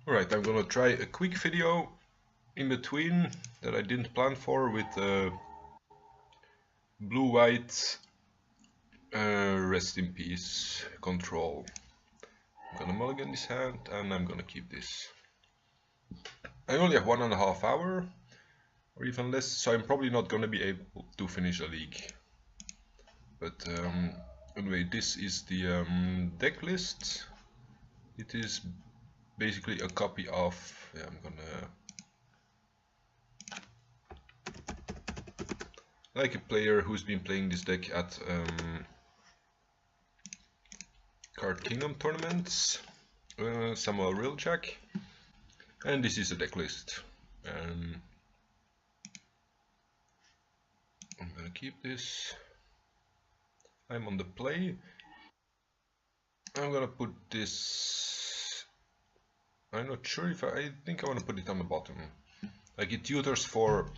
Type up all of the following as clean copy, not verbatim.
Alright, I'm gonna try a quick video in between that I didn't plan for with blue-white rest in peace control. I'm gonna mulligan this hand and I'm gonna keep this. I only have 1.5 hours or even less, so I'm probably not gonna be able to finish a league. But anyway, this is the deck list. It is basically a copy of, I'm gonna, like a player who's been playing this deck at Card Kingdom tournaments, Samuel Riljack, and this is a deck list. I'm gonna keep this. I'm on the play. I'm gonna put this. I'm not sure if I think I want to put it on the bottom. Like it tutors for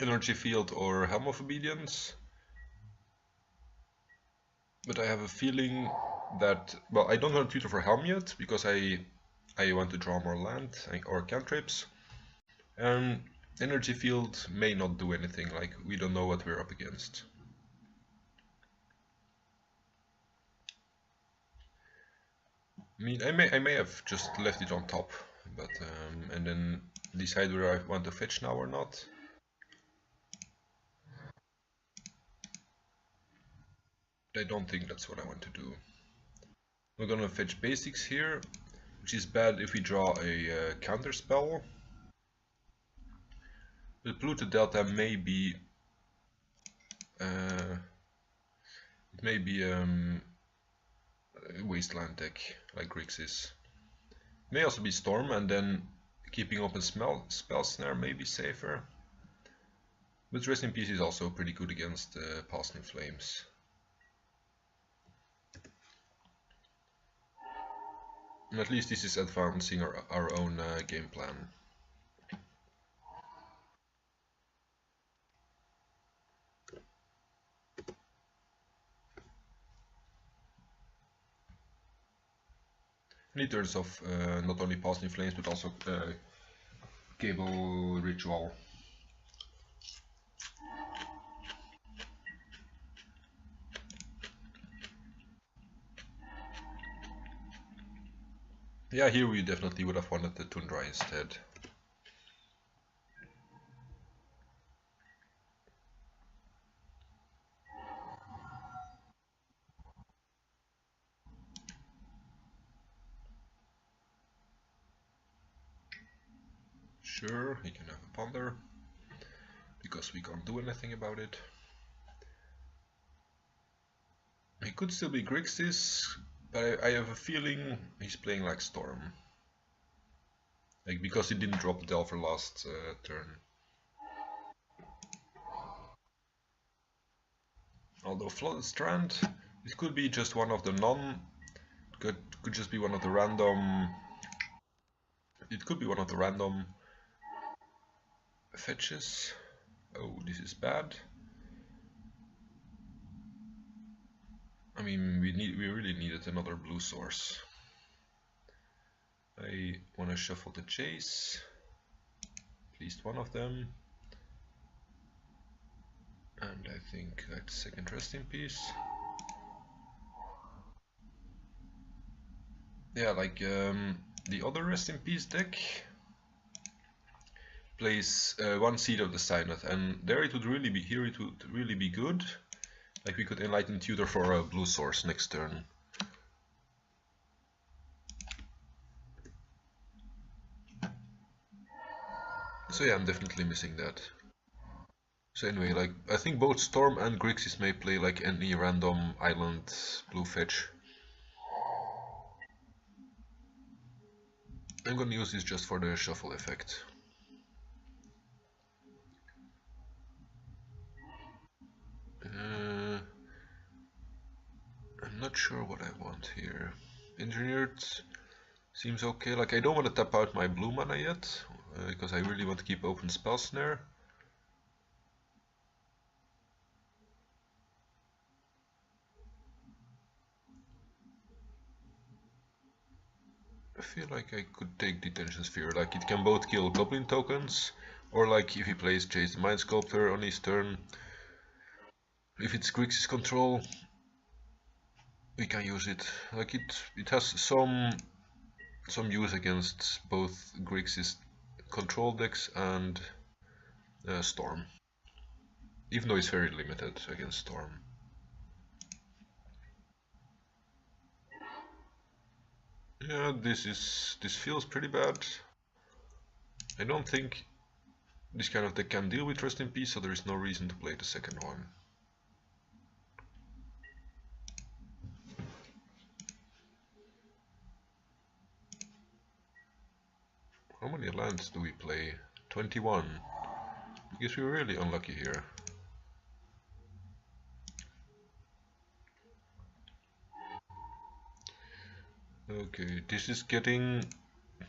Energy Field or Helm of Obedience. But I have a feeling that, well, I don't want to tutor for Helm yet because I want to draw more land or cantrips. And Energy Field may not do anything, like we don't know what we're up against. I mean, I may have just left it on top, but and then decide whether I want to fetch now or not. But I don't think that's what I want to do. We're gonna fetch basics here, which is bad if we draw a counter spell. But Pluto Delta may be it may be a wasteland deck like Grixis. It may also be Storm, and then keeping open spell snare may be safer. But Rest in Peace is also pretty good against Passing Flames. And at least this is advancing our own game plan. And he turns off not only Passing Flames but also Cable Ritual. Yeah, here we definitely would have wanted the Tundra instead. Sure, he can have a Ponder, because we can't do anything about it. He could still be Grixis, but I have a feeling he's playing like Storm. Like, because he didn't drop Delver last turn. Although Flooded Strand, it could be just one of the could just be one of the random. It could be one of the random fetches. Oh, this is bad. I mean, we really needed another blue source. I want to shuffle the Chase, at least one of them, and I think that's second Rest in Peace. Yeah, like the other Rest in Peace deck plays one Seed of the Signet, and there it would really be good. Like we could Enlighten Tutor for a blue source next turn. So yeah, I'm definitely missing that. So anyway, like I think both Storm and Grixis may play like any random island blue fetch. I'm gonna use this just for the shuffle effect. I'm not sure what I want here. Engineered seems okay. Like I don't want to tap out my blue mana yet, because I really want to keep open Spell Snare. feel like I could take Detention Sphere. Like it can both kill Goblin tokens, or like if he plays Chase the Mind Sculptor on his turn, if it's Grixis control, we can use it. Like it has some use against both Grixis control decks and Storm, even though it's very limited against Storm. Yeah, this feels pretty bad. I don't think this kind of deck can deal with Rest in Peace, so there is no reason to play the second one. How many lands do we play? 21. I guess we're really unlucky here. Okay, this is getting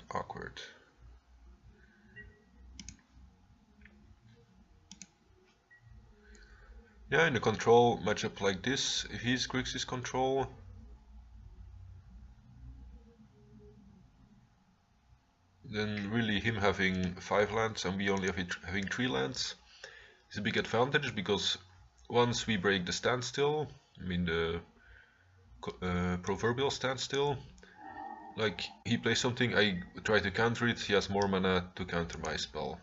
awkward. Yeah, in a control matchup like this, if he's Grixis control, then really him having 5 lands and we only having 3 lands is a big advantage, because once we break the standstill, I mean the proverbial standstill, like he plays something, I try to counter it, he has more mana to counter my spell.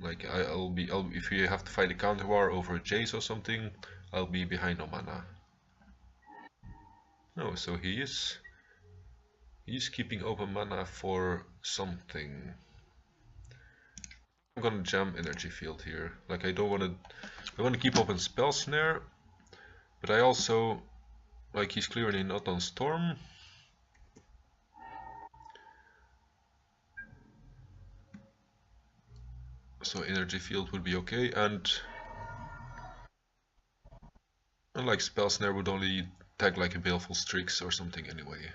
Like if we have to fight a counter war over a Chase or something, I'll be behind on mana. Oh, so he's keeping open mana for something. I'm gonna jam Energy Field here. Like I want to keep open Spell Snare, but I also, like, he's clearly not on Storm. So Energy Field would be okay, and like Spell Snare would only tag like a Baleful Strix or something anyway.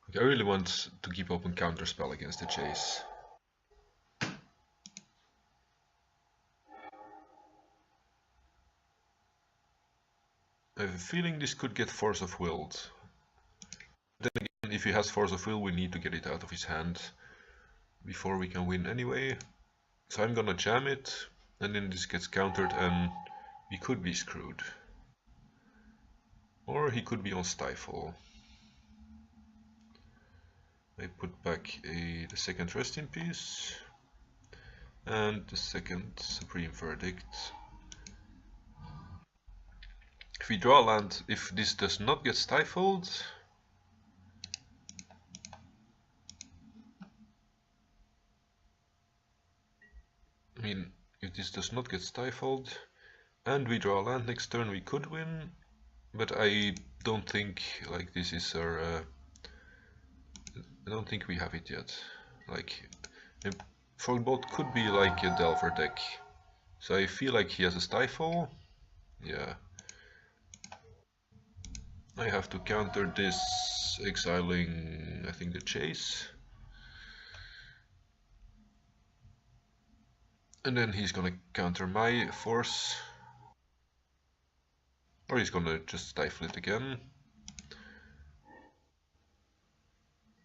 Like, I really want to keep open Counterspell against the Chase. I have a feeling this could get Force of Will. Then again, if he has Force of Will, we need to get it out of his hand before we can win anyway. So I'm gonna jam it, and then this gets countered and we could be screwed. Or he could be on Stifle. I put back the second Rest in Peace and the second Supreme Verdict. If we draw land, if this does not get stifled, I mean, if this does not get stifled and we draw land next turn, we could win, but I don't think like this is our I don't think we have it yet. Like, Fogbolt could be like a Delver deck, so I feel like he has a Stifle. Yeah, I have to counter this, exiling, I think, the Chase. And then he's gonna counter my Force. Or he's gonna just Stifle it again.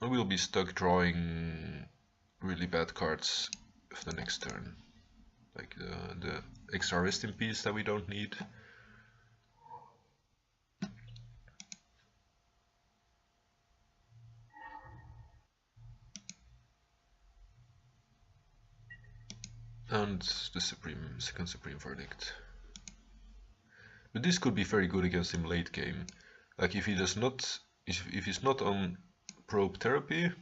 And we'll be stuck drawing really bad cards for the next turn. Like the extra Rest in Peace that we don't need. And the second Supreme Verdict. But this could be very good against him late game. Like if he does not, if he's not on Probe Therapy,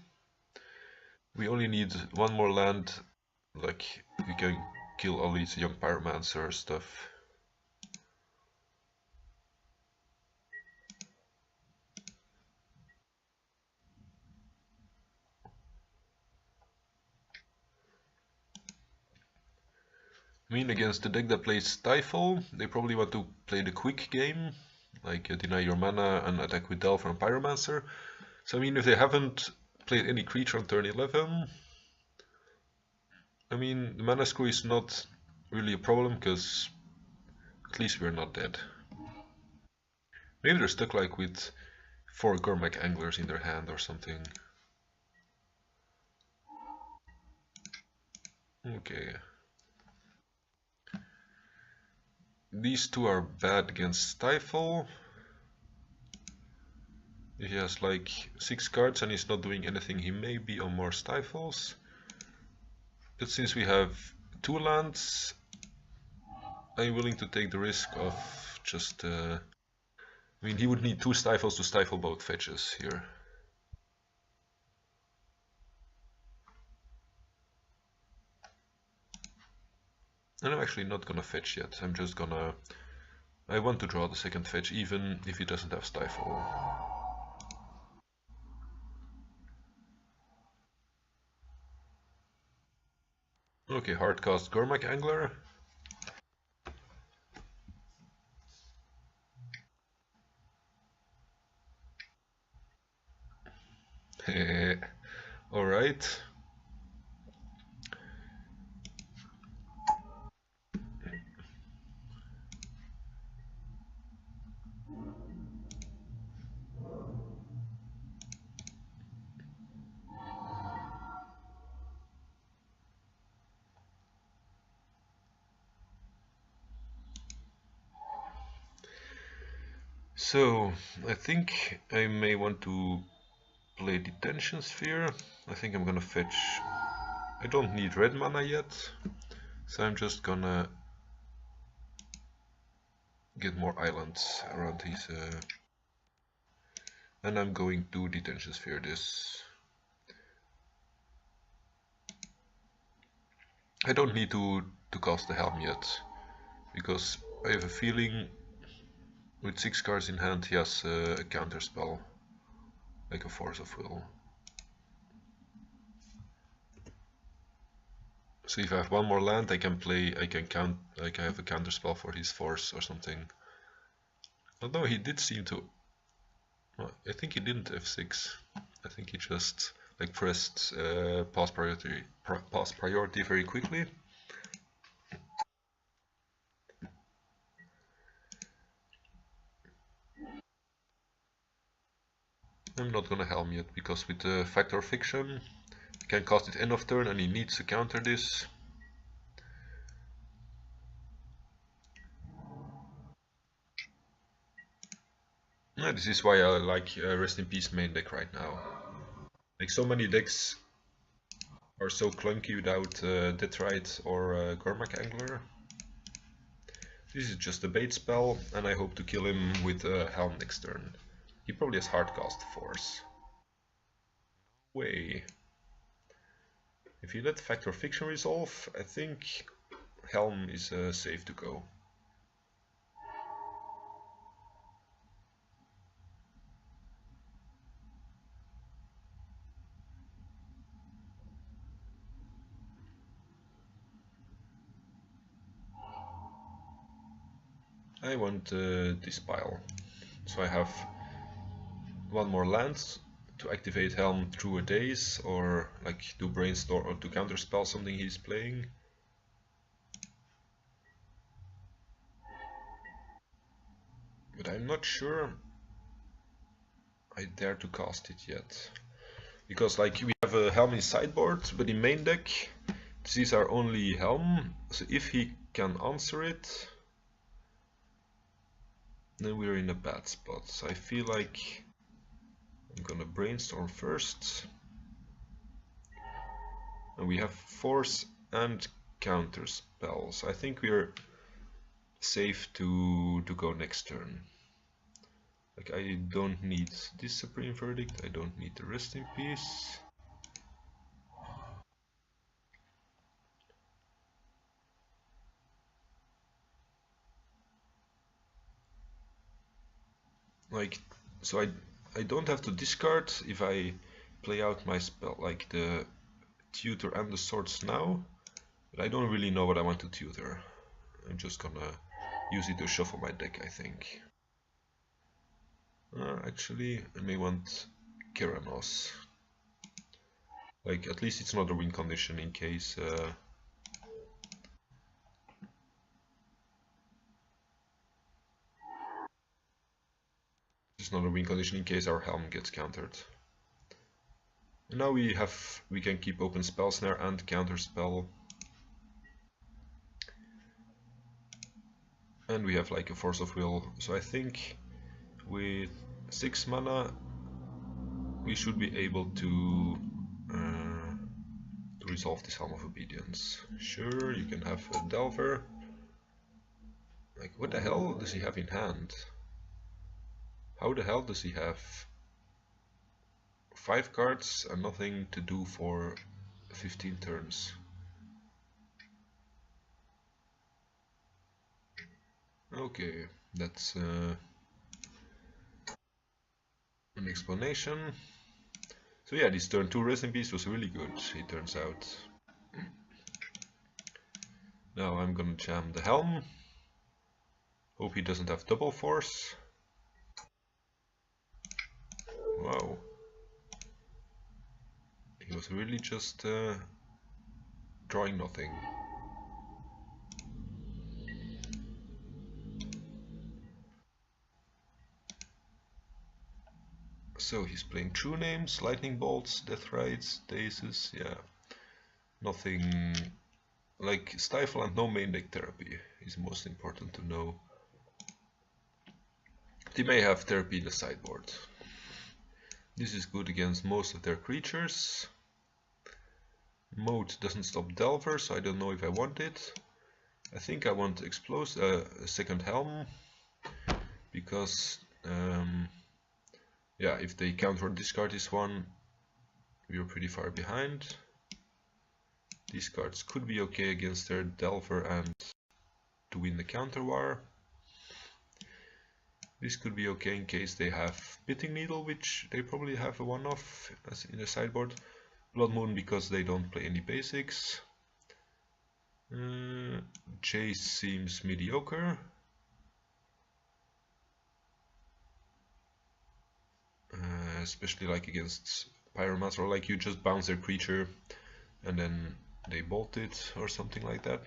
we only need one more land. Like we can kill all these young Pyromancer stuff. I mean, against the deck that plays Stifle, they probably want to play the quick game, like deny your mana and attack with Delver and Pyromancer. So I mean, if they haven't played any creature on turn 11, I mean, the mana screw is not really a problem, because at least we're not dead. Maybe they're stuck like with 4 Gormak Anglers in their hand or something. Okay. These two are bad against Stifle. If he has like 6 cards and he's not doing anything, he may be on more Stifles. But since we have 2 lands, I'm willing to take the risk of just... I mean, he would need 2 Stifles to stifle both fetches here. And I'm actually not gonna fetch yet, I'm just gonna... I want to draw the second fetch even if he doesn't have Stifle. Okay, hardcast Gormak Angler. Alright. So, I think I may want to play Detention Sphere. I think I'm gonna fetch... I don't need red mana yet, so I'm just gonna get more islands around his... and I'm going to Detention Sphere this. I don't need to cast the Helm yet, because I have a feeling with 6 cards in hand he has a counter spell, like a Force of Will. So if I have one more land, I can play, I can count, like I have a counter spell for his Force or something. Although he did seem to, well, I think he didn't F6. I think he just like pressed pass priority very quickly. I'm not gonna Helm yet because with the Fact or Fiction, I can cast it end of turn and he needs to counter this. Yeah, this is why I like Rest in Peace main deck right now. Like so many decks are so clunky without Detrite or Gormak Angler. This is just a bait spell and I hope to kill him with Helm next turn. He probably has Hardcast Force. Way. If you let Fact or Fiction resolve, I think Helm is safe to go. I want this pile, so I have one more land to activate Helm through a daze, or like do brainstorm or to counterspell something he's playing. But I'm not sure I dare to cast it yet, because like we have a Helm in sideboard, but in main deck these are only Helm, so if he can answer it, then we're in a bad spot. So I feel like I'm gonna brainstorm first. And we have Force and counter spells. I think we're safe to go next turn. Like I don't need this Supreme Verdict, I don't need the Rest in Peace. Like, so I don't have to discard if I play out my spell, like the Tutor and the Swords now, but I don't really know what I want to tutor. I'm just gonna use it to shuffle my deck, I think. Actually, I may want Keranos. Like, at least it's not a win condition in case... Just another win condition in case our helm gets countered. And now we can keep open spell snare and counter spell. And we have like a force of will. So I think with 6 mana we should be able to resolve this Helm of Obedience. Sure, you can have a Delver. Like, what the hell does he have in hand? How the hell does he have 5 cards and nothing to do for 15 turns? Okay, that's an explanation. So yeah, this turn 2 Rest in Peace was really good, it turns out. Now I'm gonna jam the Helm. Hope he doesn't have double force. Wow. He was really just drawing nothing. So he's playing True Names, Lightning Bolts, Death Rites, Daces, yeah. Nothing like Stifle and no main deck therapy is most important to know. They may have therapy in the sideboard. This is good against most of their creatures. Mode doesn't stop Delver, so I don't know if I want it. I think I want a second Helm, because yeah, if they counter or discard this one, we are pretty far behind. These cards could be okay against their Delver and to win the counter war. This could be okay in case they have Pitting Needle, which they probably have a one-off in the sideboard. Blood Moon because they don't play any basics. Chase seems mediocre. Especially like against Pyromancer, or like you just bounce their creature and then they bolt it or something like that.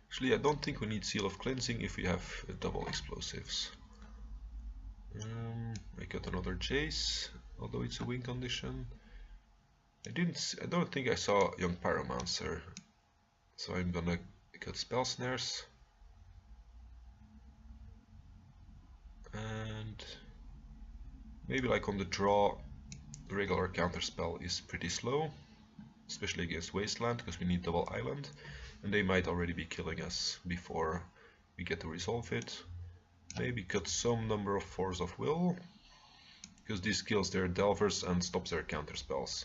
Actually, I don't think we need Seal of Cleansing if we have double explosives. I got another Chase, although it's a win condition. I don't think I saw Young Pyromancer, so I'm gonna cut Spell Snares. And maybe like on the draw, the regular counterspell is pretty slow, especially against Wasteland, because we need double island, and they might already be killing us before we get to resolve it. Maybe cut some number of Force of Will, because this kills their Delvers and stops their counterspells.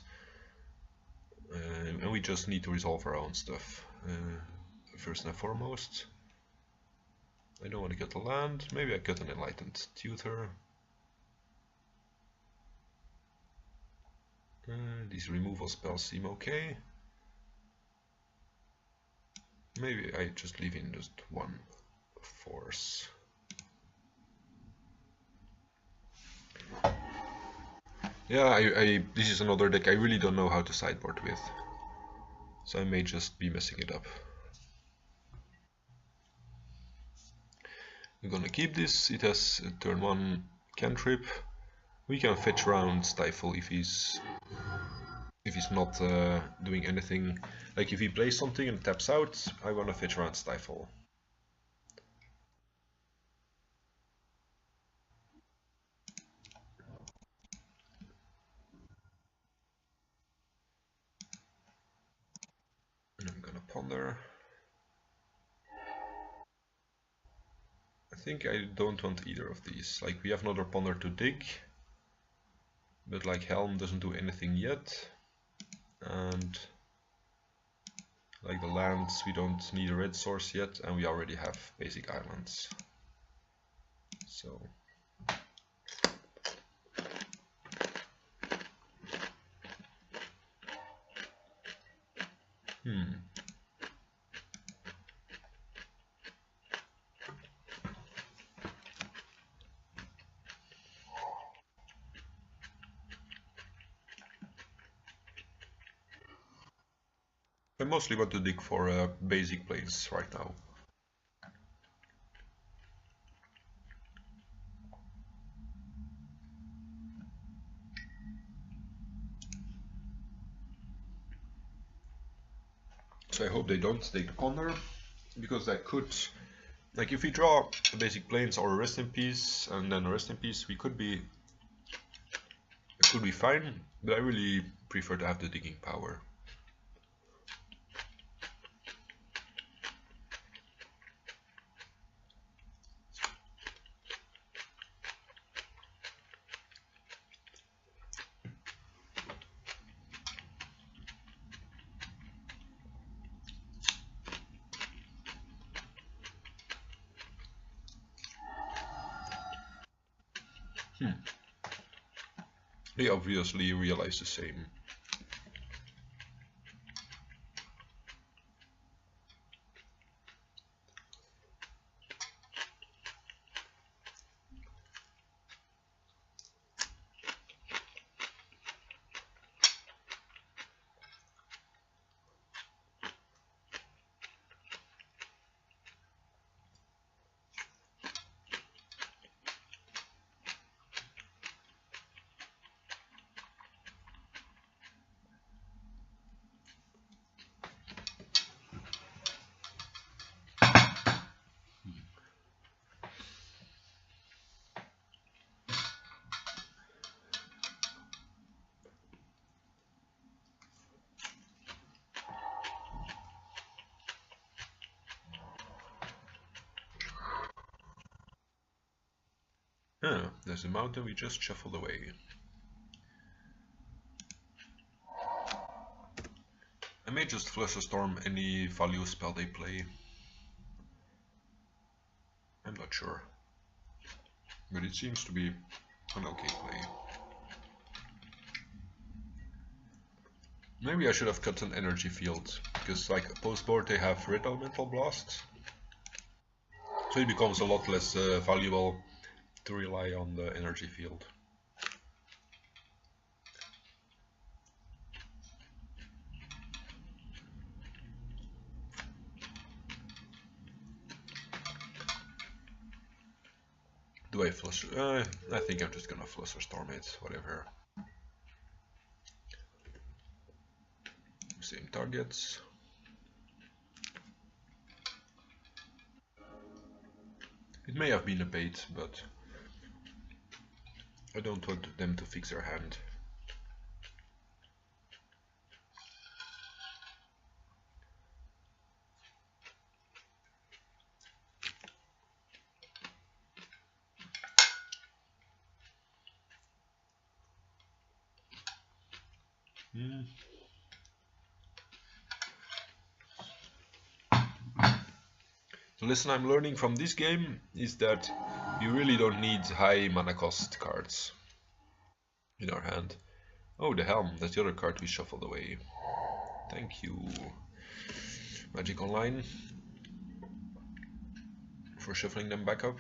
And we just need to resolve our own stuff, first and foremost. I don't want to cut a land, maybe I cut an Enlightened Tutor. These removal spells seem okay. Maybe I just leave in just one force. Yeah, this is another deck I really don't know how to sideboard with, so I may just be messing it up. I'm gonna keep this. It has a turn 1 cantrip. We can fetch around Stifle if he's not doing anything. Like if he plays something and taps out, I wanna fetch around Stifle. And I'm gonna ponder. I think I don't want either of these. Like we have another ponder to dig, but like Helm doesn't do anything yet, and like the lands, we don't need a red source yet, and we already have basic islands. So I mostly want to dig for basic plays right now. So I hope they don't take the corner, because that could, like, if we draw a basic plains or a rest in peace and then a rest in peace, it could be fine, but I really prefer to have the digging power. They obviously realize the same. Ah, there's a mountain we just shuffled away. I may just Flusterstorm any value spell they play. I'm not sure. But it seems to be an okay play. Maybe I should have cut an energy field, because like post board they have Red Elemental Blast. So it becomes a lot less valuable to rely on the energy field. Do I flush? I think I'm just gonna Flusterstorm it, whatever. Same targets. It may have been a bait, but I don't want them to fix their hand. The lesson I'm learning from this game is that you really don't need high mana cost cards in our hand. Oh, the Helm, that's the other card we shuffled away. Thank you, Magic Online, for shuffling them back up.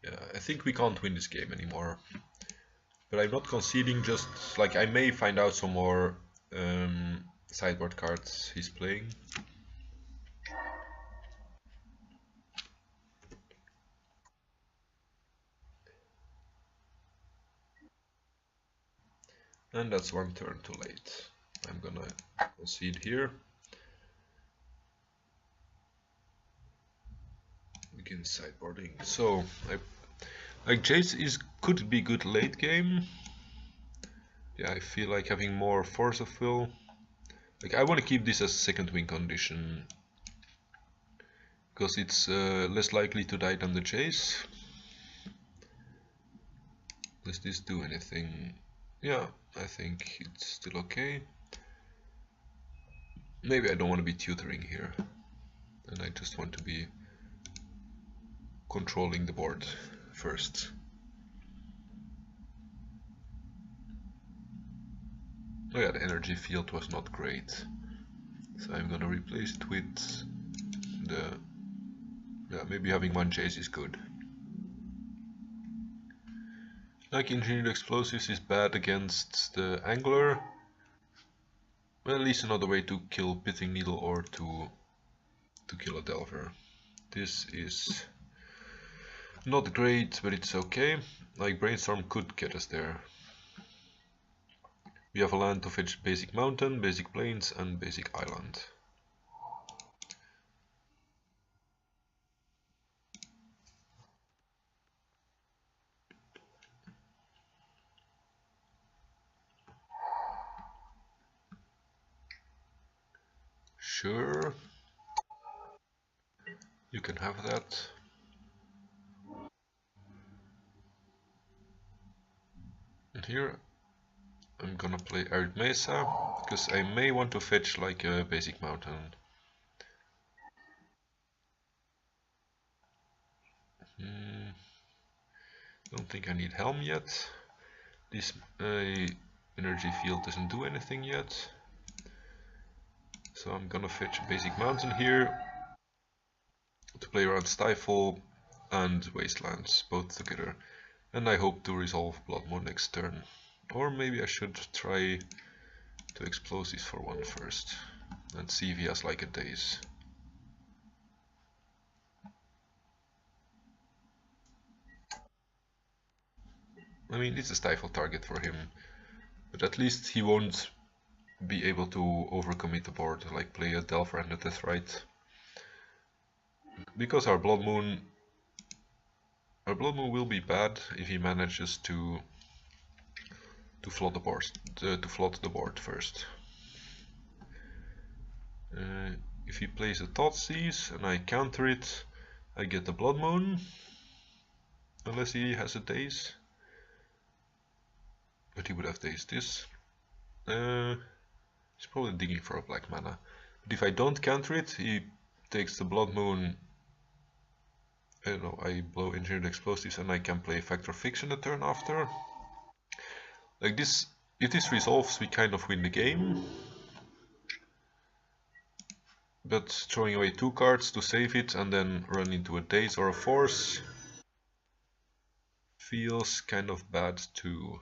Yeah, I think we can't win this game anymore. But I'm not conceding, just like I may find out some more sideboard cards he's playing. And that's one turn too late. I'm gonna concede here. Begin sideboarding. So like Jace could be good late game. Yeah, I feel like having more force of will. Like I want to keep this as second win condition, because it's less likely to die than the Jace. Does this do anything? Yeah, I think it's still okay. Maybe I don't want to be tutoring here, and I just want to be controlling the board first. Oh yeah, the energy field was not great, so I'm gonna replace it with the... yeah, maybe having one Jace is good. Like engineered explosives is bad against the angler. Well, at least another way to kill Pithing Needle or to kill a Delver. This is not great, but it's okay. Like Brainstorm could get us there. We have a land to fetch basic mountain, basic plains, and basic island. Sure, you can have that. And here I'm gonna play Arid Mesa, because I may want to fetch like a basic mountain. Don't think I need Helm yet. This energy field doesn't do anything yet. So I'm gonna fetch a basic mountain here to play around Stifle and Wastelands both together. And I hope to resolve Blood Moon next turn. Or maybe I should try to Explosives for one first and see if he has like a daze. I mean, it's a Stifle target for him, but at least he won't be able to overcommit the board, like play a Delver and a Deathrite. Because our Blood Moon will be bad if he manages to flood the board first. If he plays a Thoughtseize and I counter it, I get the Blood Moon, unless he has a daze. But he would have dazed this. He's probably digging for a black mana. But if I don't counter it, he takes the Blood Moon. I don't know, I blow Engineered Explosives and I can play Factor Fiction the turn after. Like this, if this resolves, we kind of win the game. But throwing away 2 cards to save it and then run into a daze or a force feels kind of bad too.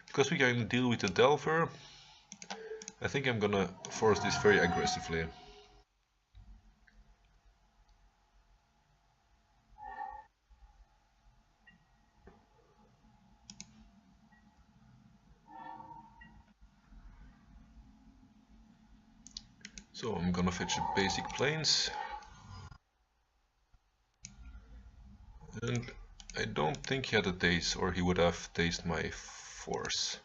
Because we can deal with the Delver, I think I'm gonna force this very aggressively. So I'm gonna fetch a basic plains. And I don't think he had a daze, or he would have dazed my force.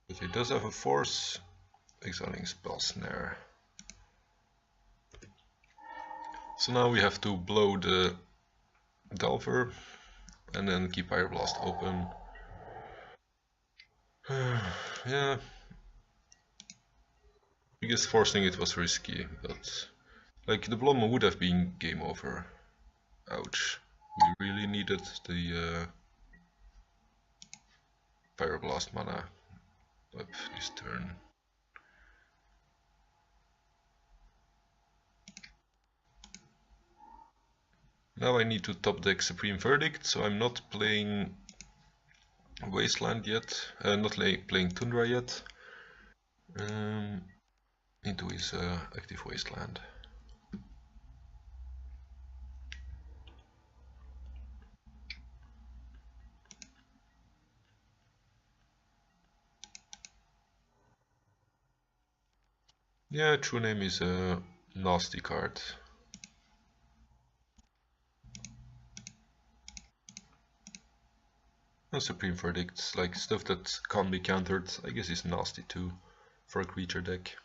But he does have a force, exiling Spell Snare. So now we have to blow the Delver and then keep Pyroblast open. Yeah, I guess forcing it was risky, but like the Blood Moon would have been game over. Ouch. We really needed the Pyroblast mana up this turn. Now I need to top deck Supreme Verdict, so I'm not playing Wasteland yet, not playing Tundra yet, into his active Wasteland. Yeah, True Name is a nasty card. And Supreme Verdicts, like stuff that can't be countered, I guess is nasty too for a creature deck.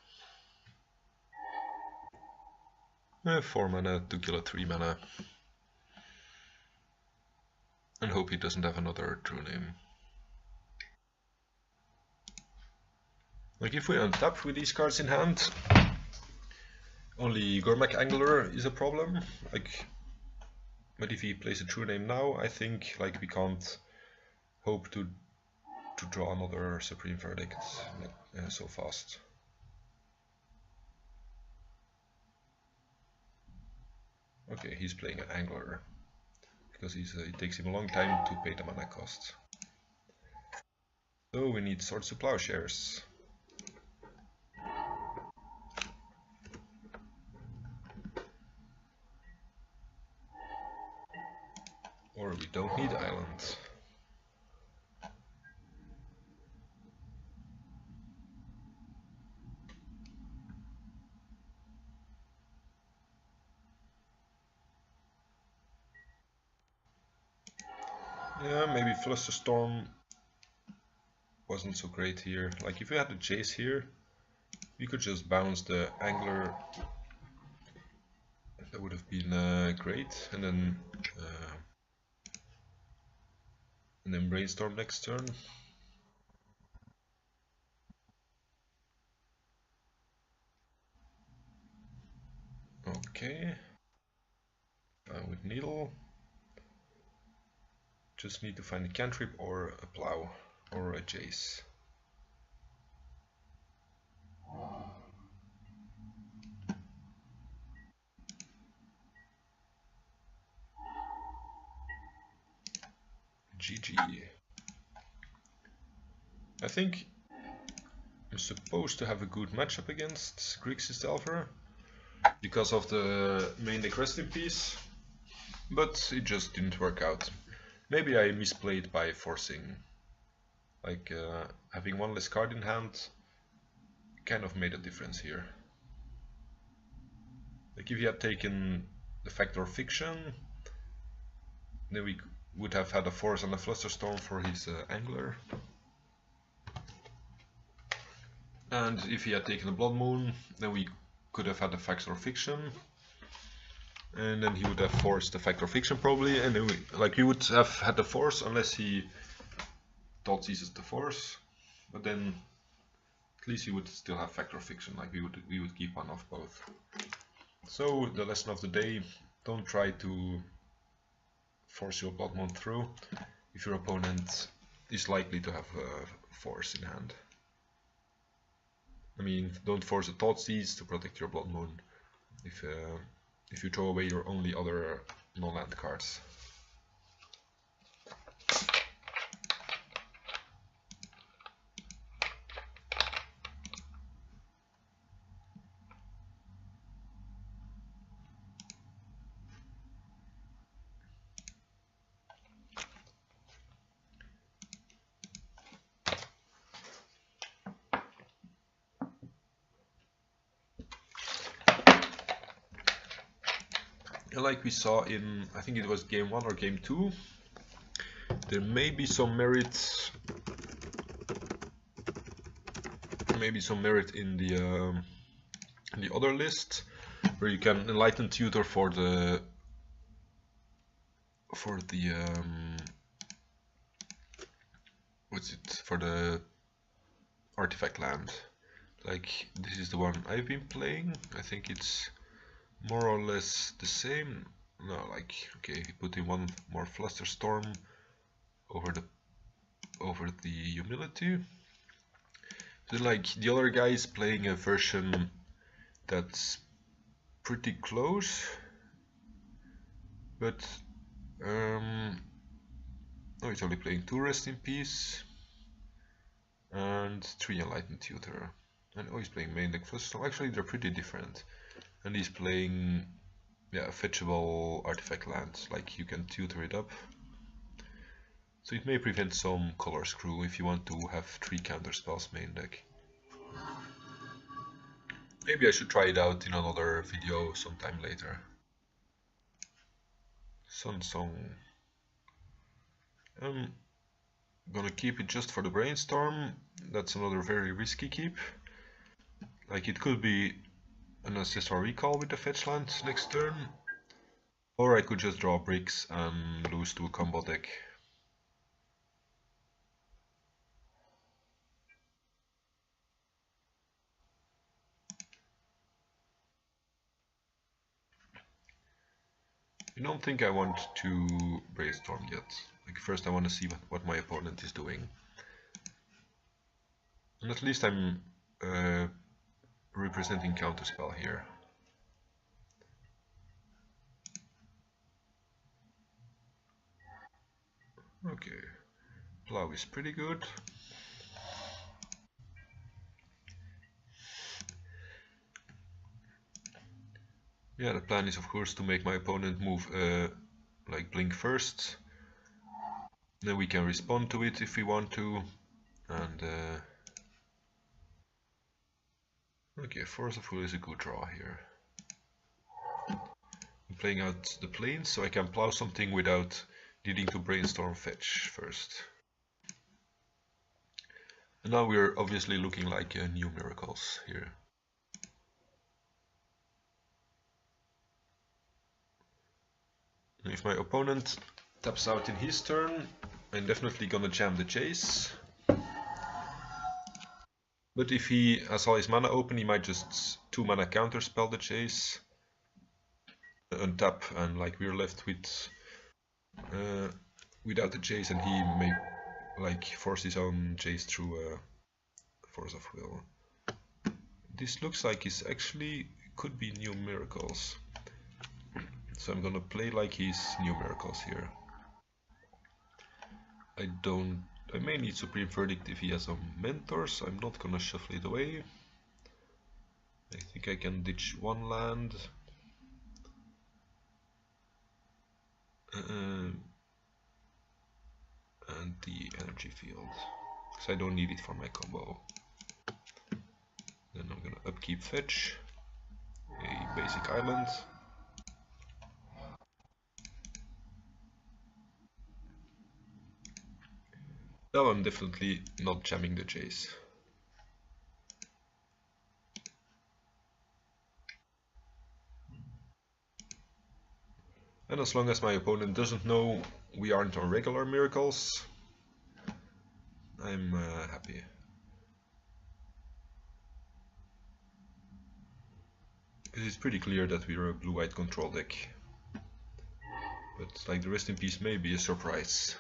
4 mana to kill a 3 mana. And hope he doesn't have another True Name. Like if we untap with these cards in hand, only Gormak Angler is a problem. Like, but if he plays a True Name now, I think like we can't hope to draw another Supreme Verdict so fast. Okay, he's playing an Angler because it takes him a long time to pay the mana cost. So we need Swords to Plowshares. Or we don't need Island. Yeah, maybe Flusterstorm wasn't so great here. Like if we had the Jace here, we could just bounce the Angler. That would have been great, and then Brainstorm next turn. Okay. With Needle. Just need to find a cantrip or a plow or a Jace. GG. I think I'm supposed to have a good matchup against Grixis Delver because of the main deck Rest in Peace, but it just didn't work out. Maybe I misplayed by forcing, like having one less card in hand kind of made a difference here. Like if he had taken the Factor Fiction, then we would have had a Force and a Flusterstorm for his Angler. And if he had taken a Blood Moon, then we could have had a Factor Fiction. And then he would have forced the Factor Fiction probably, and then we would have had the Force unless he thought seizes the Force. But then at least he would still have Factor Fiction, like we would keep one of both. So the lesson of the day, don't try to force your Blood Moon through if your opponent is likely to have a Force in hand. I mean, don't force a Thoughtseize to protect your Blood Moon if you throw away your only other non-land cards. Like we saw in, I think it was game 1 or game 2, there may be some merit, in the other list, where you can Enlighten Tutor for the for the artifact land. Like this is the one I've been playing. I think it's more or less the same. No, like okay, put in one more Flusterstorm over the Humility. So like the other guy is playing a version that's pretty close, but no, he's only playing 2 Rest in Peace and 3 Enlightened Tutor. And oh, he's playing main deck Flusterstorm. Actually, they're pretty different. And he's playing, yeah, fetchable artifact lands, like you can tutor it up. So it may prevent some color screw if you want to have 3 counter spells main deck. Maybe I should try it out in another video sometime later. Sun Song. I'm gonna keep it just for the Brainstorm. That's another very risky keep. Like it could be an Ancestral Recall with the fetch land next turn, or I could just draw bricks and lose to a combo deck. I don't think I want to Brainstorm yet. Like first I want to see what my opponent is doing. And at least I'm representing Counterspell here. Okay, Plow is pretty good. Yeah, the plan is of course to make my opponent move like blink first. Then we can respond to it if we want to. And okay, Force of Will is a good draw here. I'm playing out the plains so I can plow something without needing to brainstorm fetch first. And now we're obviously looking like new miracles here. And if my opponent taps out in his turn, I'm definitely gonna jam the chase. But if he has all his mana open, he might just 2 mana counterspell the chase, untap, and like we're left with without the chase, and he may like force his own chase through Force of Will. This looks like it's actually could be New Miracles, so I'm gonna play like he's New Miracles here. I may need Supreme Verdict if he has some mentors. I'm not gonna shuffle it away. I think I can ditch one land. And the energy field, because I don't need it for my combo. Then I'm gonna upkeep fetch, a basic island. Now I'm definitely not jamming the chase. And as long as my opponent doesn't know we aren't on regular miracles, I'm happy. Because it's pretty clear that we're a blue-white control deck. But like the Rest in Peace may be a surprise.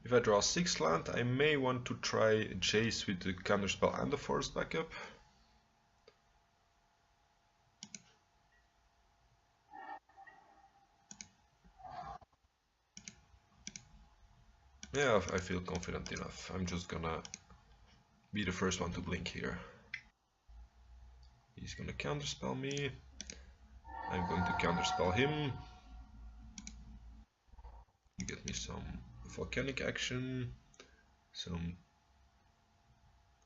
If I draw 6 land, I may want to try chase with the counterspell and the force backup. Yeah, I feel confident enough. I'm just gonna be the first one to blink here. He's gonna counterspell me. I'm going to counterspell him. You get me some volcanic action. Some...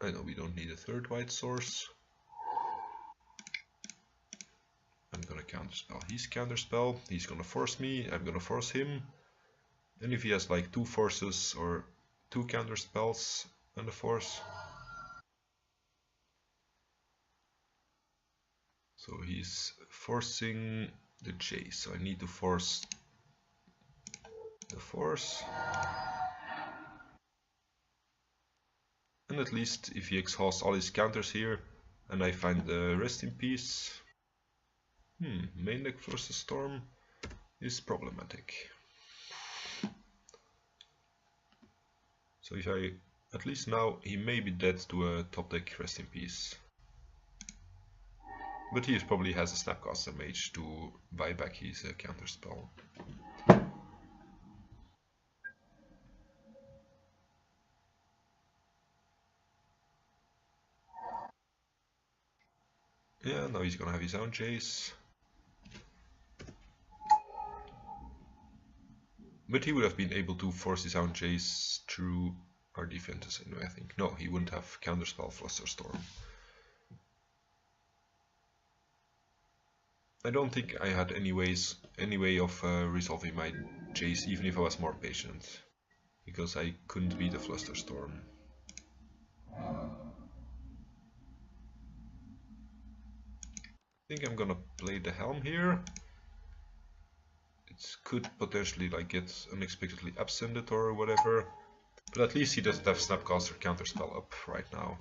I know we don't need a third white source. I'm gonna counterspell his counterspell. He's gonna force me. I'm gonna force him. And if he has like 2 forces or 2 counterspells and a force. So he's forcing the chase. So I need to force the force. And at least if he exhausts all his counters here and I find the Rest in Peace. Main deck versus Storm is problematic. So if I, at least now he may be dead to a top deck Rest in Peace. But he probably has a Snapcaster Mage to buy back his counterspell. Yeah, now he's gonna have his own chase. But he would have been able to force his own chase through our defenses anyway, I think. No, he wouldn't have counterspell Flusterstorm. I don't think I had any way of resolving my chase, even if I was more patient, because I couldn't beat the Flusterstorm. I think I'm gonna play the Helm here. It could potentially like get unexpectedly absented or whatever, but at least he doesn't have Snapcaster counterspell up right now.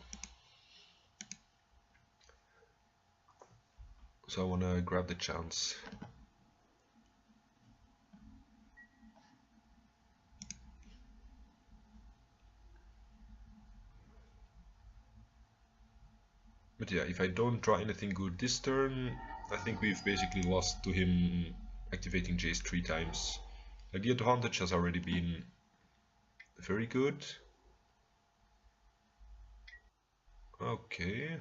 So I wanna grab the chance. But yeah, if I don't draw anything good this turn, I think we've basically lost to him activating Jace 3 times. Like, the advantage has already been very good. Okay.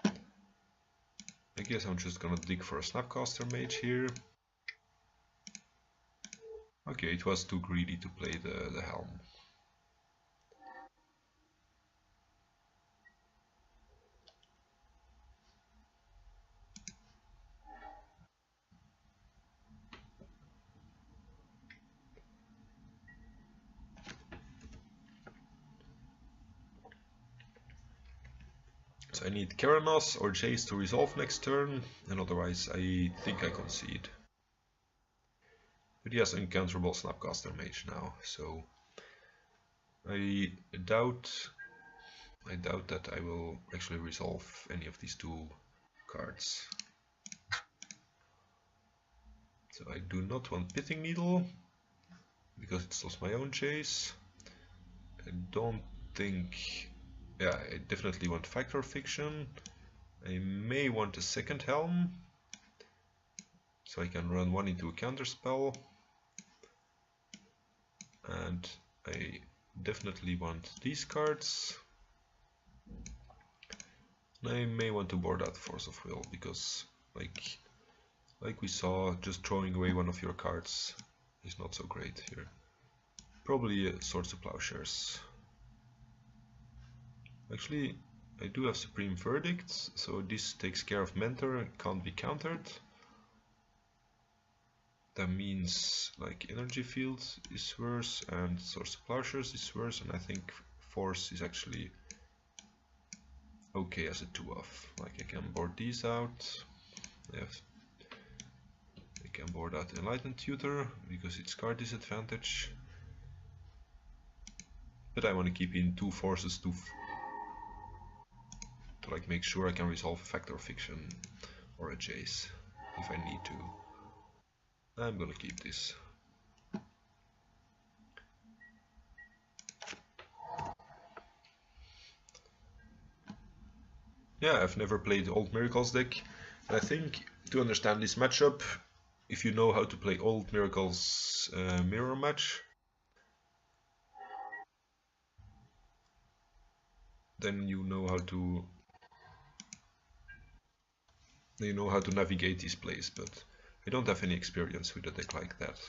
I guess I'm just gonna dig for a Snapcaster Mage here. Okay, it was too greedy to play the Helm. So I need Keranos or Jace to resolve next turn, and otherwise I think I concede. But he has uncounterable Snapcaster Mage now, so I doubt that I will actually resolve any of these two cards. So I do not want Pithing Needle, because it's lost my own Jace. I don't think... yeah, I definitely want Factor Fiction. I may want a second Helm, so I can run one into a counterspell. And I definitely want these cards. I may want to board out Force of Will, because like we saw, just throwing away one of your cards is not so great here. Probably Swords to Plowshares. Actually, I do have Supreme Verdict, so this takes care of Mentor and can't be countered. That means like Energy Field is worse and Swords to Plowshares is worse, and I think Force is actually okay as a 2-off. Like, I can board these out. I can board out Enlightened Tutor because it's card disadvantage. But I want to keep in 2 forces to like make sure I can resolve a Factor Fiction or a Jace if I need to. I'm gonna keep this. Yeah, I've never played Old Miracles deck, and I think to understand this matchup, if you know how to play Old Miracles mirror match, then you know how to navigate these plays, but I don't have any experience with a deck like that.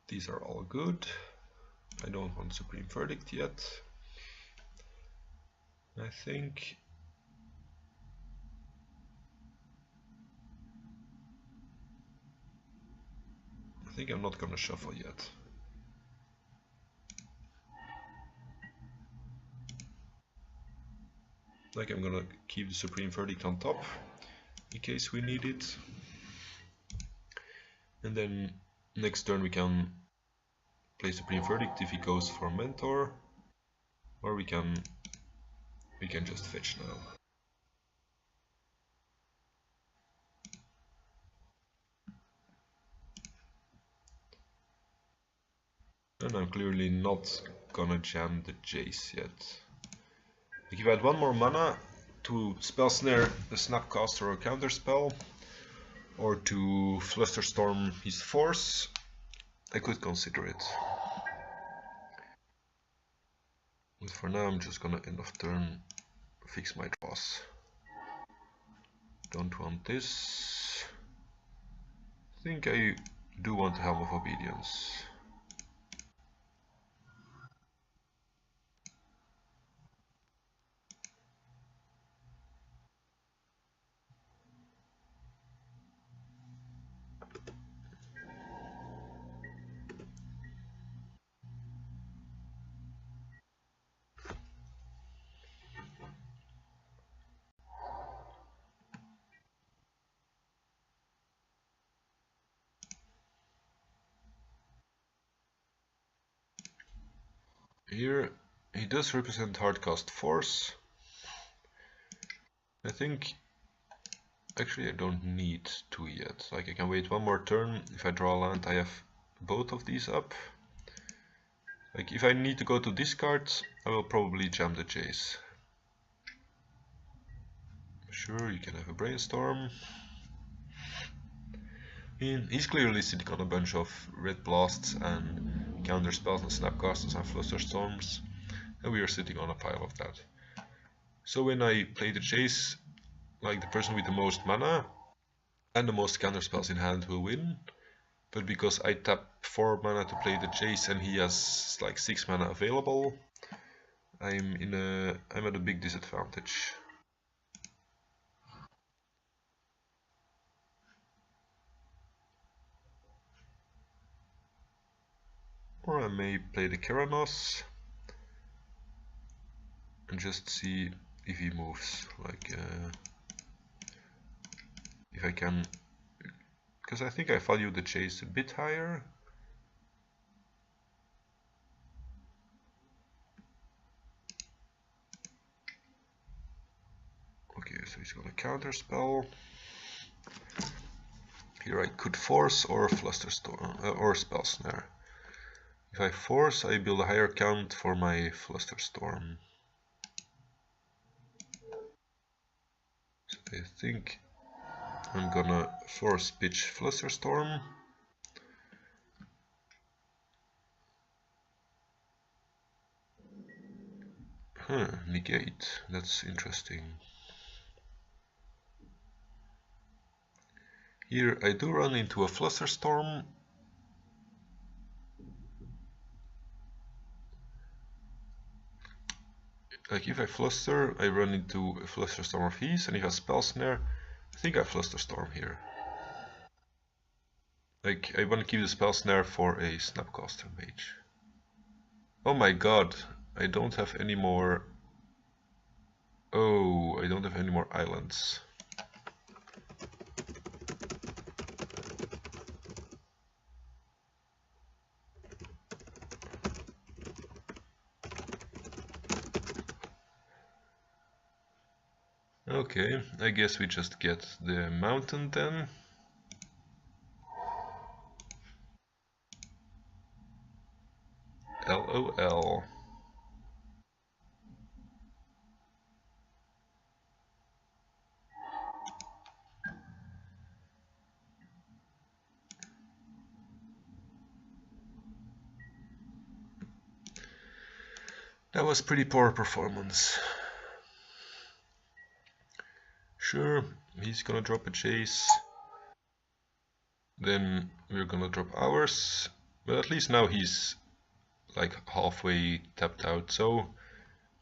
These are all good. I don't want Supreme Verdict yet. I think I'm not gonna shuffle yet. Like, I'm gonna keep the Supreme Verdict on top in case we need it. And then next turn we can play Supreme Verdict if he goes for Mentor, or we can just fetch now. And I'm clearly not gonna jam the Jace yet. Like, if I had one more mana to Spell Snare the Snapcaster or Counterspell, or to Flusterstorm his Force, I could consider it. But for now I'm just gonna end of turn fix my draws. Don't want this. I think I do want the Helm of Obedience. Here He does represent hardcast force. I think actually I don't need 2 yet. Like I can wait one more turn. If I draw a land, I have both of these up. Like if I need to go to discard, I will probably jam the Chase. Sure, you can have a Brainstorm. He's clearly sitting on a bunch of red blasts and counter spells and snapcasters and flusterstorms, and we are sitting on a pile of that. So when I play the Chase, like the person with the most mana and the most counter spells in hand will win. But because I tap 4 mana to play the Chase and he has like 6 mana available, I'm at a big disadvantage. Or I may play the Keranos and just see if he moves, like if I can, because I think I value the Chase a bit higher. Okay, so he's gonna counterspell. Here I could force or Flusterstorm or Spell Snare. If I force, I build a higher count for my Flusterstorm. So I think I'm gonna force pitch Flusterstorm. Negate. That's interesting. Here I do run into a Flusterstorm. Like if I Fluster, I run into a Flusterstorm of his, and if I Spell Snare, I think I Flusterstorm here. Like I want to keep the Spell Snare for a Snapcaster Mage. Oh my god, I don't have any more. Oh, I don't have any more islands. Okay, I guess we just get the mountain then. LOL. That was pretty poor performance. Sure, he's gonna drop a Chase. Then we're gonna drop ours. But at least now he's like halfway tapped out, so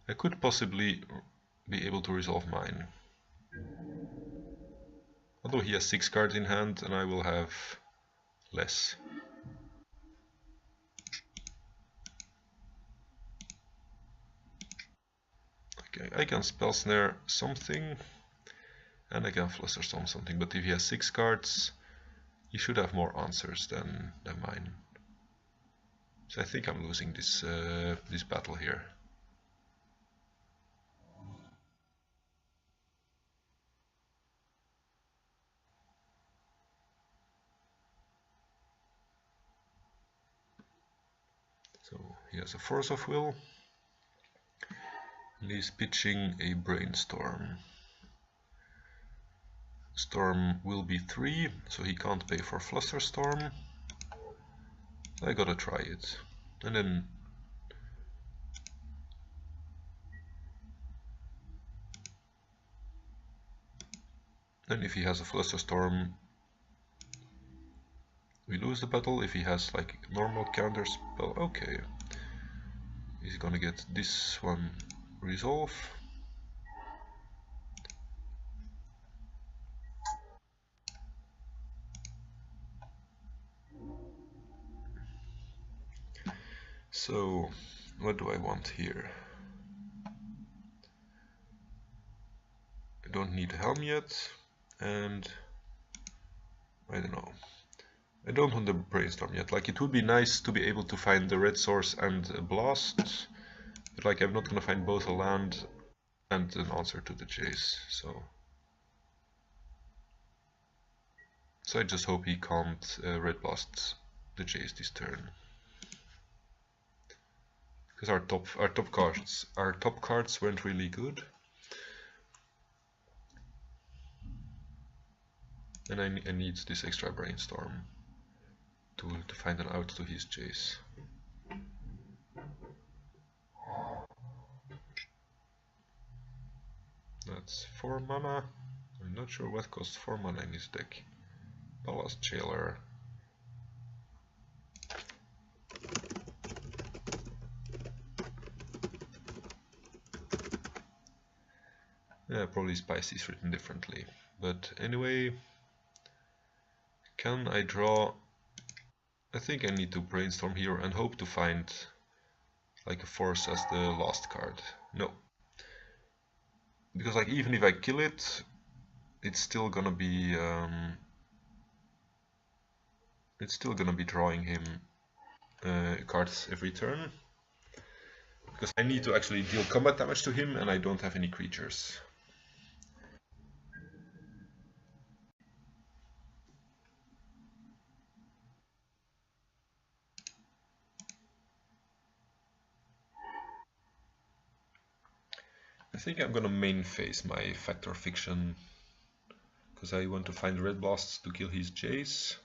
I could possibly be able to resolve mine. Although he has 6 cards in hand and I will have less. Okay, I can Spell Snare something and I can Flusterstorm something, but if he has 6 cards, he should have more answers than mine. So I think I'm losing this this battle here. So he has a Force of Will. And he's pitching a Brainstorm. Storm will be 3, so he can't pay for Flusterstorm. I gotta try it. And then if he has a Flusterstorm, we lose the battle. If he has like normal counter spell, okay. He's gonna get this one resolve. So what do I want here? I don't need a helm yet, and I don't know. I don't want the Brainstorm yet. Like it would be nice to be able to find the red source and blast, But like I'm not gonna find both a land and an answer to the chase, so I just hope he can't red blast the chase this turn. Because our top cards weren't really good. And I need this extra brainstorm to find an out to his chase. That's 4 mana. I'm not sure what costs 4 mana in his deck. Ballast Jailer. Yeah, probably Spicy is written differently. But anyway, can I draw? I think I need to brainstorm here and hope to find like a force as the last card. No. Because like even if I kill it, it's still gonna be drawing him cards every turn. Because I need to actually deal combat damage to him and I don't have any creatures. I think I'm gonna main phase my Fact or Fiction because I want to find red blasts to kill his Jace.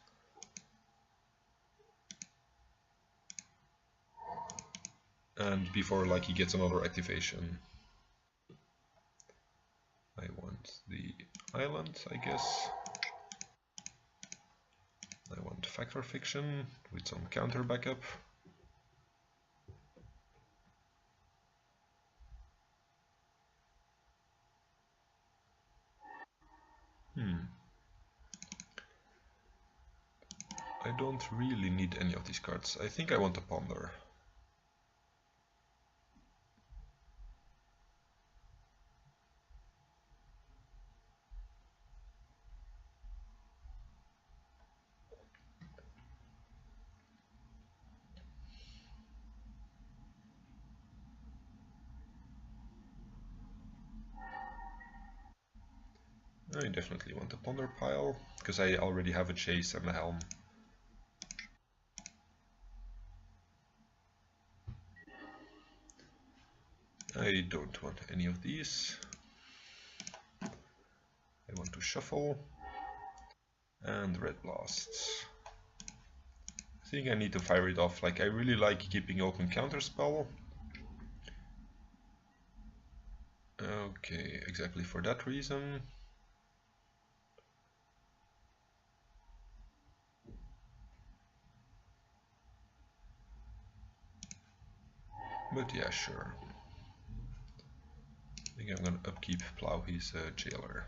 And before like he gets another activation. I want the island, I guess. I want Fact or Fiction with some counter backup. I don't really need any of these cards. I think I want a Ponder. I definitely want a Ponder pile, because I already have a Chase and a Helm. I don't want any of these. I want to shuffle. And red blasts. I think I need to fire it off. Like I really like keeping open counterspell. Okay, exactly for that reason. But yeah, sure. I think I'm gonna upkeep Plow his Jailer.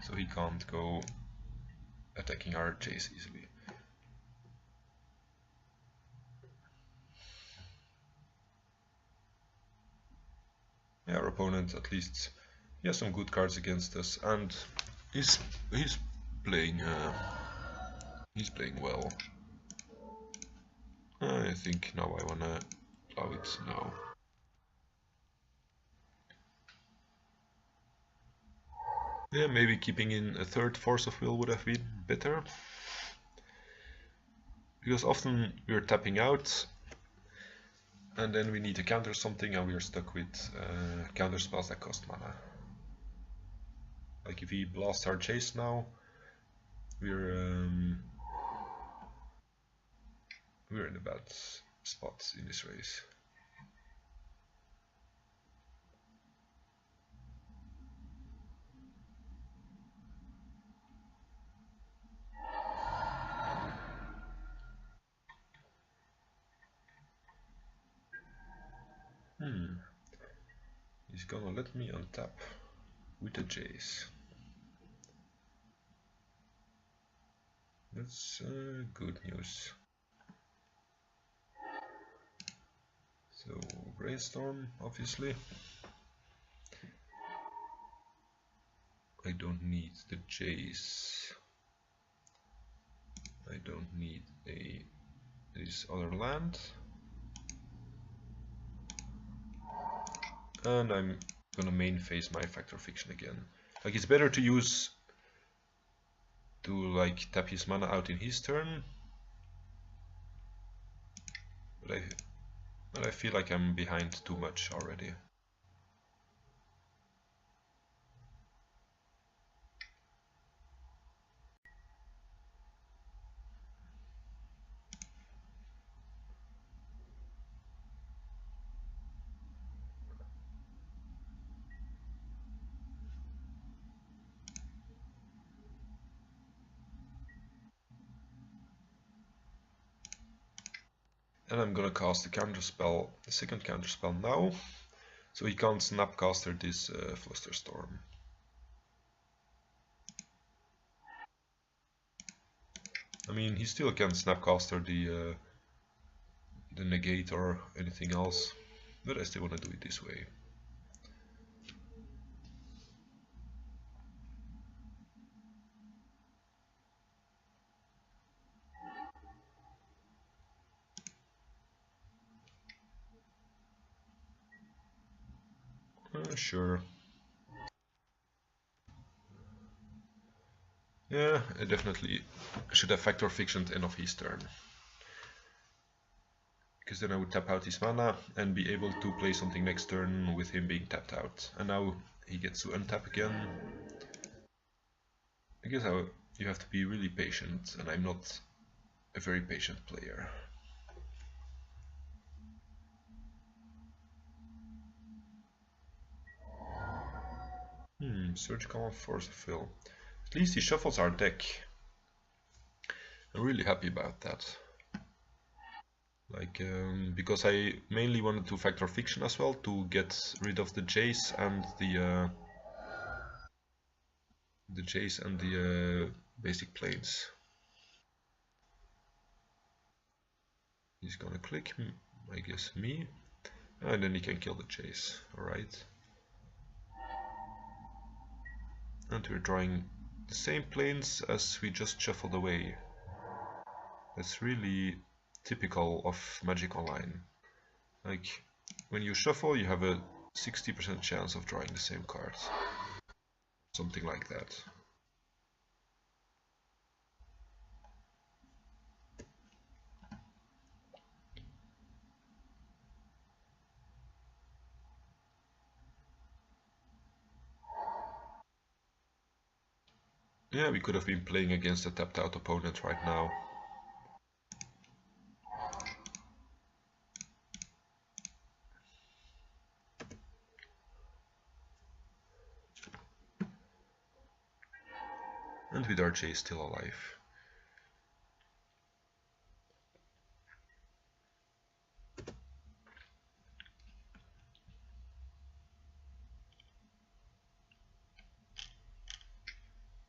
So he can't go attacking our Chase easily. Yeah, our opponent at least he has some good cards against us, and he's playing well. I think now I wanna Plow it now. Yeah, maybe keeping in a third Force of Will would have been better. Because often we're tapping out and then we need to counter something and we're stuck with counter spells that cost mana. Like if we blast our Chase now, we're in a bad spot in this race. He's gonna let me untap with a Jace. That's good news. So brainstorm, obviously. I don't need the Jace. I don't need this other land. And I'm gonna main phase my Factor Fiction again. Like, it's better to use to like tap his mana out in his turn, but I feel like I'm behind too much already. And I'm gonna cast the second counter spell now, so he can't Snapcaster this Flusterstorm. I mean, he still can Snapcaster the negate or anything else, but I still want to do it this way. Sure. Yeah, I definitely should have Factor Fictioned end of his turn. Because then I would tap out his mana and be able to play something next turn with him being tapped out. And now he gets to untap again. I guess you have to be really patient, and I'm not a very patient player. Surgical Force of Will. At least he shuffles our deck. I'm really happy about that. Like, because I mainly wanted to Factor Fiction as well to get rid of the Jace and the basic planes. He's gonna click, I guess, me, and then he can kill the Jace. Alright. And we're drawing the same planes as we just shuffled away. That's really typical of Magic Online. Like, when you shuffle, you have a 60% chance of drawing the same cards. Something like that. Yeah, we could have been playing against a tapped out opponent right now. And with our Jace still alive.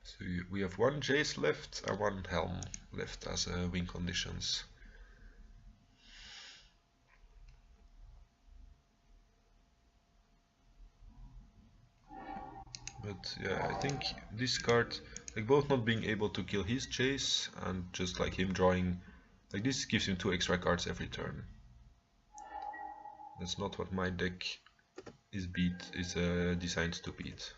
So we have one Jace left and one Helm left as win conditions. But yeah, I think this card, like both not being able to kill his Jace and just like him drawing, like this gives him 2 extra cards every turn. That's not what my deck is designed to beat.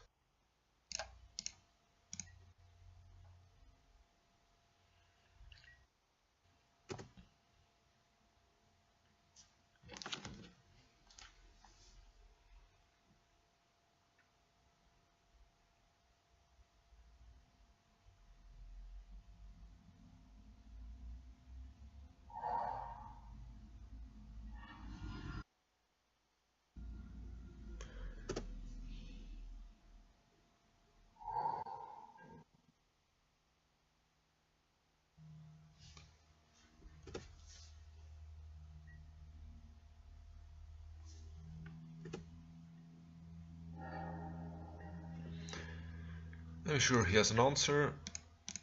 I'm sure he has an answer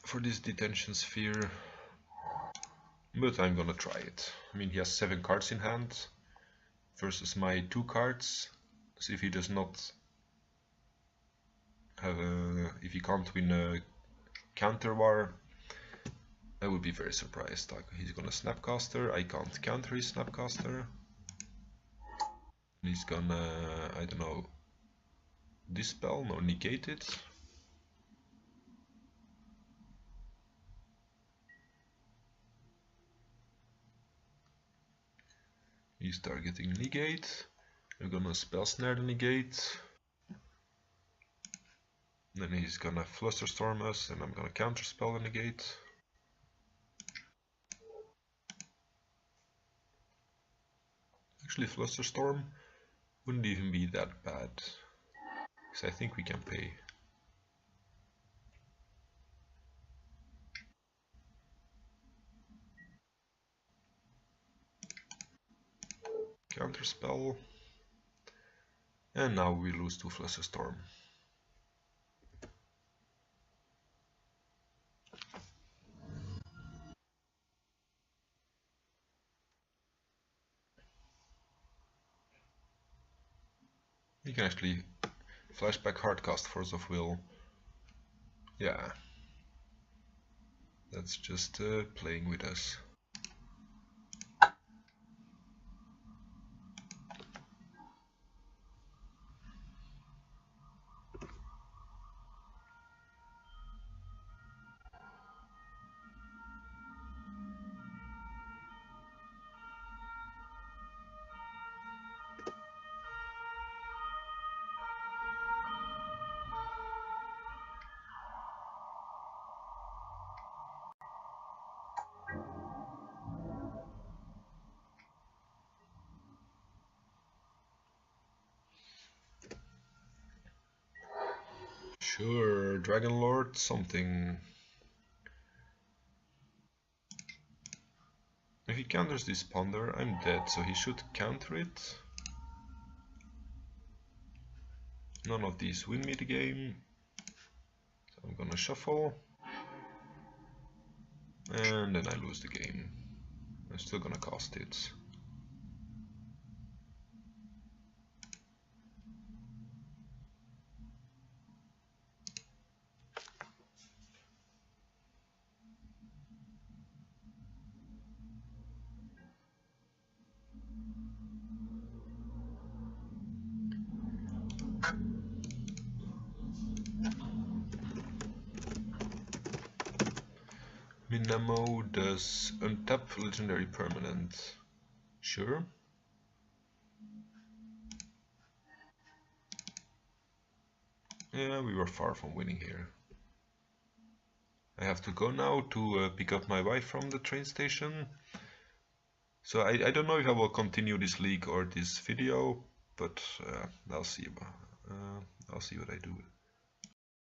for this detention sphere, but I'm gonna try it. I mean, he has 7 cards in hand versus my 2 cards, so if he does not have if he can't win a counter war, I would be very surprised. Like, he's gonna Snapcaster, I can't counter his Snapcaster. He's gonna, I don't know, dispel or negate it. He's targeting negate. I'm gonna spell snare the negate. Then he's gonna Flusterstorm us, and I'm gonna counterspell the negate. Actually, Flusterstorm wouldn't even be that bad, because I think we can pay. Counterspell. And now we lose to Flusterstorm. You can actually flashback hardcast Force of Will. Yeah. That's just playing with us. Sure, Dragon Lord something. If he counters this Ponder, I'm dead, so he should counter it. None of these win me the game. So I'm gonna shuffle. And then I lose the game. I'm still gonna cast it. Minamo does untap legendary permanent. Sure. Yeah, we were far from winning here. I have to go now to pick up my wife from the train station. So I don't know if I will continue this league or this video, but I'll see. I'll see what I do.